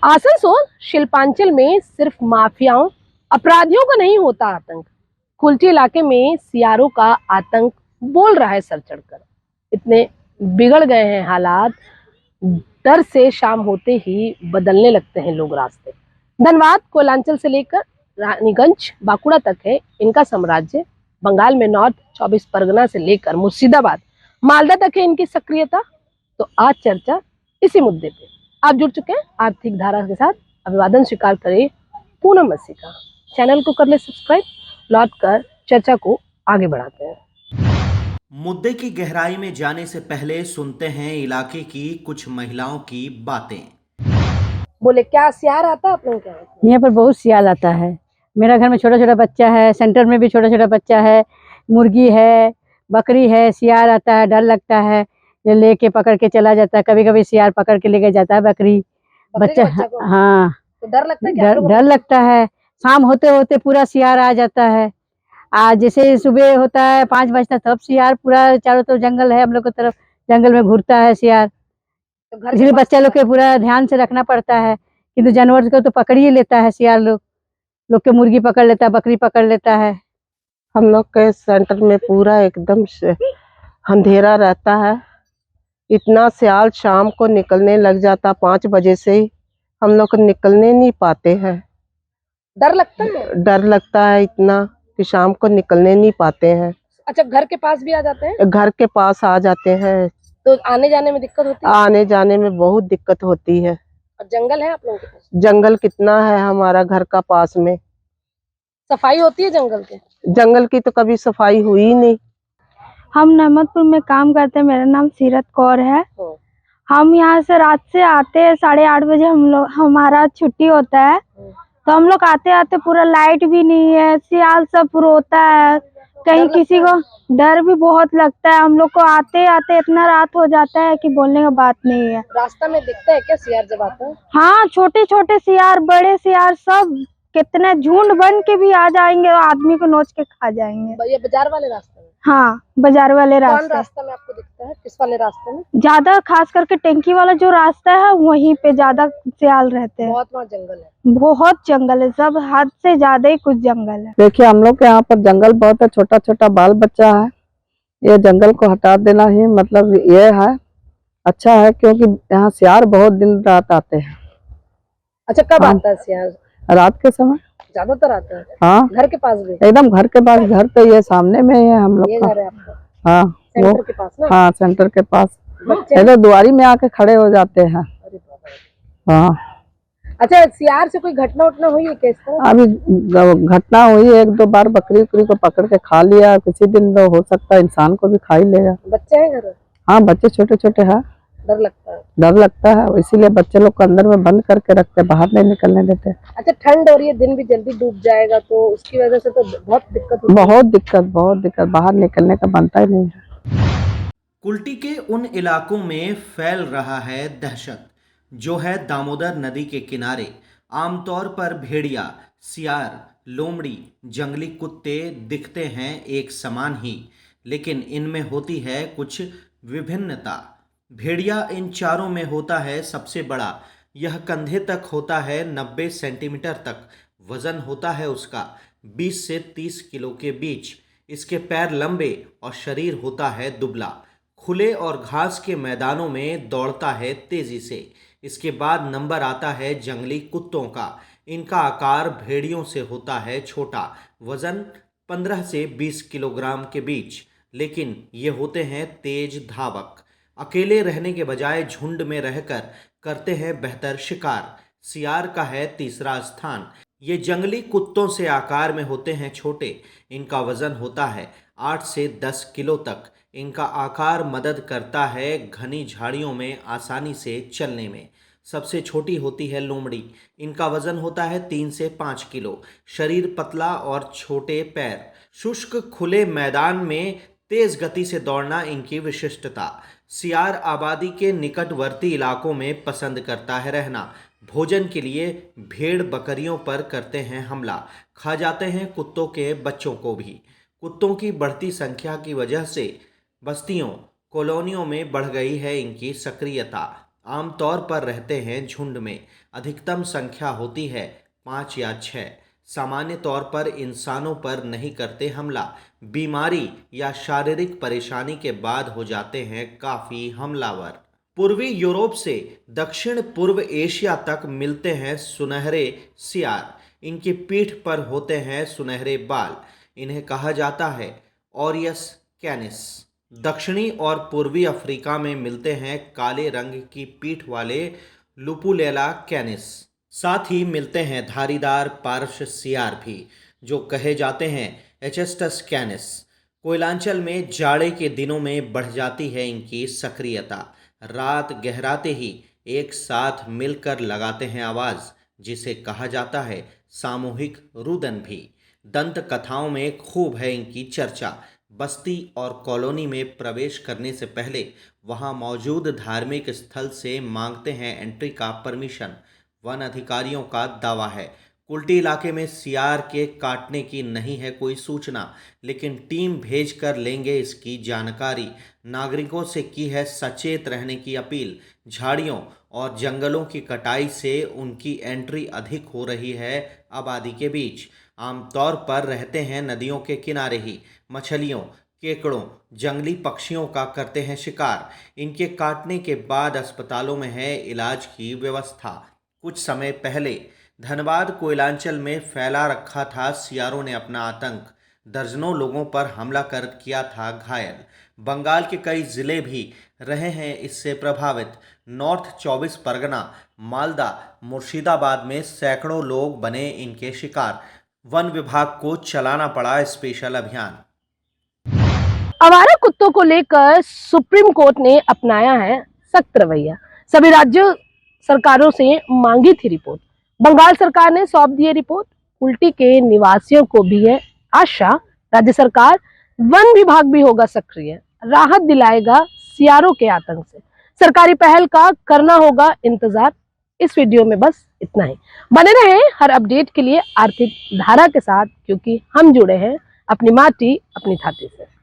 आसनसोल शिल्पांचल में सिर्फ माफियाओं अपराधियों का नहीं होता आतंक। कुल्टी इलाके में सियारों का आतंक बोल रहा है सर चढ़कर। इतने बिगड़ गए हैं हालात, डर से शाम होते ही बदलने लगते हैं लोग रास्ते। धनबाद कोयलांचल से लेकर रानीगंज बांकुड़ा तक है इनका साम्राज्य। बंगाल में नॉर्थ 24 परगना से लेकर मुर्शिदाबाद मालदा तक है इनकी सक्रियता। तो आज चर्चा इसी मुद्दे पे। आप जुड़ चुके हैं आर्थिक धारा के साथ। अभिवादन स्वीकार करें पूनम मसीह का। चैनल को कर ले सब्सक्राइब। लौट कर चर्चा को आगे बढ़ाते हैं। मुद्दे की गहराई में जाने से पहले सुनते हैं इलाके की कुछ महिलाओं की बातें। बोले क्या सियार आता है आप लोगों के यहाँ पर बहुत सियाल आता है। मेरा घर में छोटा छोटा बच्चा है, सेंटर में भी छोटा छोटा बच्चा है, मुर्गी है, बकरी है, सियार आता है, डर लगता है। ये लेके पकड़ के चला जाता है, कभी कभी सियार पकड़ के लेके जाता है बकरी बच्चा। हाँ, तो डर लगता है क्या? डर लगता है। शाम होते होते पूरा सियार आ जाता है। आज जैसे सुबह होता है 5 बजता तब सियार पूरा चारों तरफ जंगल है, हम लोग की तरफ जंगल में घूरता है सियार। तो इसलिए बच्चा लोग के पूरा ध्यान से रखना पड़ता है। किंतु जानवर को तो पकड़ ही लेता है सियार लोग के मुर्गी पकड़ लेता है, बकरी पकड़ लेता है। हम लोग के सेंटर में पूरा एकदम से अंधेरा रहता है। इतना सियाल शाम को निकलने लग जाता, 5 बजे से ही हम लोग निकलने नहीं पाते हैं। डर लगता है? डर लगता है इतना कि शाम को निकलने नहीं पाते हैं। अच्छा, घर के पास भी आ जाते हैं? घर के पास आ जाते हैं तो आने जाने में दिक्कत होती है? आने जाने में बहुत दिक्कत होती है। और जंगल है आप लोगों के पास? जंगल कितना है हमारा घर का पास में। सफाई होती है जंगल के? जंगल की तो कभी सफाई हुई ही नहीं। हम नहमतपुर में काम करते हैं। मेरा नाम सीरत कौर है। हम यहाँ से रात से आते हैं 8:30 बजे। हम लोग हमारा छुट्टी होता है तो हम लोग आते आते पूरा लाइट भी नहीं है, सियाल सब रोता है। कहीं किसी को डर भी बहुत लगता है। हम लोग को आते आते इतना रात हो जाता है कि बोलने का बात नहीं है। रास्ता में दिखता है क्या सियार जब आता है? हाँ, छोटे छोटे सियार, बड़े सियार, सब कितने झुंड बन के भी आ जाएंगे और आदमी को नोच के खा जाएंगे। ये बाजार वाले रास्ते में? हाँ, बाजार वाले कौन रास्ते। रास्ता में आपको दिखता है? किस वाले रास्ते में? ज्यादा खास करके टैंकी वाला जो रास्ता है वहीं पे ज्यादा सियाल रहते हैं। बहुत वहाँ जंगल है? बहुत जंगल है, सब हद से ज्यादा ही कुछ जंगल है। देखिए, हम लोग के यहाँ पर जंगल बहुत है, छोटा छोटा बाल बच्चा है। ये जंगल को हटा देना ही मतलब ये है अच्छा है, क्योंकि यहाँ सियार बहुत दिन रात आते हैं। अच्छा, कब आता है सियार? रात के समय ज्यादातर आता है? हाँ, घर के पास भी? एकदम घर के पास। घर तो ये सामने में है हम लोग ये का। घर है आपका? हाँ, सेंटर के पास ना? हाँ, सेंटर के पास। बच्चे? तो दुआरी में आके खड़े हो जाते हैं। अरे बाबा। हाँ, अच्छा, सियार से कोई घटना उठना हुई है क्या इस तरह? अभी घटना हुई है 1-2 बार। बकरी उकरी को पकड़ के खा लिया। किसी दिन तो हो सकता है इंसान को भी खा ही लेगा। बच्चे हैं घर? हाँ, बच्चे छोटे छोटे हैं। डर लगता है? डर लगता है, इसीलिए बच्चे लोग को अंदर में बंद करके रखते, बाहर नहीं निकलने देते। अच्छा, ठंड हो रही है, दिन भी जल्दी डूब जाएगा तो उसकी वजह से तो बहुत दिक्कत होती है। बहुत दिक्कत। बाहर निकलने का बनता ही नहीं है। कुल्टी के उन इलाकों में फैल रहा है दहशत, जो है दामोदर नदी के किनारे। आमतौर पर भेड़िया, सियार, लोमड़ी, जंगली कुत्ते दिखते हैं एक समान ही, लेकिन इनमें होती है कुछ विभिन्नता। भेड़िया इन चारों में होता है सबसे बड़ा। यह कंधे तक होता है 90 सेंटीमीटर तक। वजन होता है उसका 20 से 30 किलो के बीच। इसके पैर लंबे और शरीर होता है दुबला। खुले और घास के मैदानों में दौड़ता है तेजी से। इसके बाद नंबर आता है जंगली कुत्तों का। इनका आकार भेड़ियों से होता है छोटा। वजन 15 से 20 किलोग्राम के बीच, लेकिन ये होते हैं तेज धावक। अकेले रहने के बजाय झुंड में रहकर करते हैं बेहतर शिकार। सियार का है तीसरा स्थान। ये जंगली कुत्तों से आकार में होते हैं छोटे। इनका वजन होता है 8 से 10 किलो तक। इनका आकार मदद करता है घनी झाड़ियों में आसानी से चलने में। सबसे छोटी होती है लोमड़ी। इनका वजन होता है 3 से 5 किलो। शरीर पतला और छोटे पैर। शुष्क खुले मैदान में तेज गति से दौड़ना इनकी विशिष्टता। सियार आबादी के निकटवर्ती इलाकों में पसंद करता है रहना। भोजन के लिए भेड़ बकरियों पर करते हैं हमला। खा जाते हैं कुत्तों के बच्चों को भी। कुत्तों की बढ़ती संख्या की वजह से बस्तियों, कॉलोनियों में बढ़ गई है इनकी सक्रियता। आमतौर पर रहते हैं झुंड में। अधिकतम संख्या होती है 5 या 6। सामान्य तौर पर इंसानों पर नहीं करते हमला। बीमारी या शारीरिक परेशानी के बाद हो जाते हैं काफ़ी हमलावर। पूर्वी यूरोप से दक्षिण पूर्व एशिया तक मिलते हैं सुनहरे सियार। इनकी पीठ पर होते हैं सुनहरे बाल। इन्हें कहा जाता है ऑरियस कैनिस। दक्षिणी और पूर्वी अफ्रीका में मिलते हैं काले रंग की पीठ वाले लुपुलेला कैनिस। साथ ही मिलते हैं धारीदार पार्श्व सियार भी, जो कहे जाते हैं एचेस्टस कैनिस। कोयलांचल में जाड़े के दिनों में बढ़ जाती है इनकी सक्रियता। रात गहराते ही एक साथ मिलकर लगाते हैं आवाज़, जिसे कहा जाता है सामूहिक रुदन भी। दंत कथाओं में खूब है इनकी चर्चा। बस्ती और कॉलोनी में प्रवेश करने से पहले वहां मौजूद धार्मिक स्थल से मांगते हैं एंट्री का परमिशन। वन अधिकारियों का दावा है कुल्टी इलाके में सियार के काटने की नहीं है कोई सूचना, लेकिन टीम भेजकर लेंगे इसकी जानकारी। नागरिकों से की है सचेत रहने की अपील। झाड़ियों और जंगलों की कटाई से उनकी एंट्री अधिक हो रही है आबादी के बीच। आमतौर पर रहते हैं नदियों के किनारे ही। मछलियों, केकड़ों, जंगली पक्षियों का करते हैं शिकार। इनके काटने के बाद अस्पतालों में है इलाज की व्यवस्था। कुछ समय पहले धनबाद कोयलांचल में फैला रखा था सियारों ने अपना आतंक। दर्जनों लोगों पर हमला कर किया था घायल। बंगाल के कई जिले भी रहे हैं इससे प्रभावित। नॉर्थ 24 परगना, मालदा, मुर्शिदाबाद में सैकड़ों लोग बने इनके शिकार। वन विभाग को चलाना पड़ा स्पेशल अभियान। आवारा कुत्तों को लेकर सुप्रीम कोर्ट ने अपनाया है सख्त रवैया। सभी राज्य सरकारों से मांगी थी रिपोर्ट। बंगाल सरकार ने सौंप दी है रिपोर्ट। कुल्टी के निवासियों को भी है आशा, राज्य सरकार, वन विभाग भी होगा सक्रिय, राहत दिलाएगा सियारों के आतंक से। सरकारी पहल का करना होगा इंतजार। इस वीडियो में बस इतना ही। बने रहें हर अपडेट के लिए आर्थिक धारा के साथ, क्योंकि हम जुड़े हैं अपनी माटी अपनी छाती से।